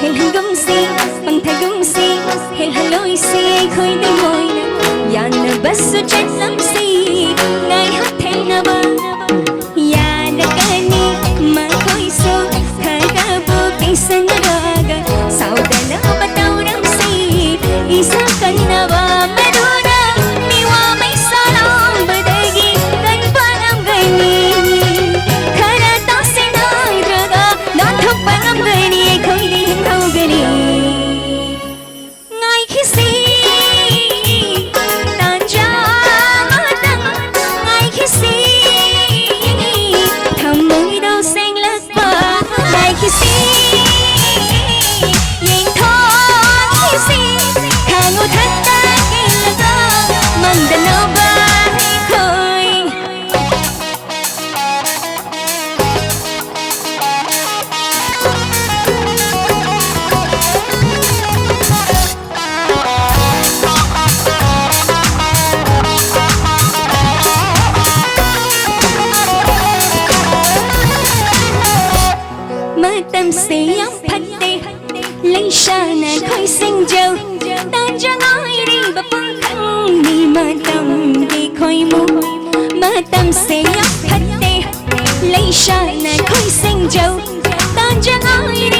hẹn hằng gom si bằng thay gom si hẹn hằng lối si khơi đi môi ya na bas su chết lắm si ngày hát thêm na ba ya na kani mà khơi su khơi ga bu cây sen raga sao đã na bắt đầu đắm si isa kan na ba maduna miwa mai salam badagi kan panam gani khara ta se na raga na thap panam gani khơi đi hẹn thâu gani ngày khi si tâm sẽ ấm phát tê lấy xa nà khói xanh dầu tan ra ngói đi bà phương khăn đi mà tâm đi khói mù mà tâm sẽ ấm phát tê lấy xa nà khói xanh dầu tan ra ngói đi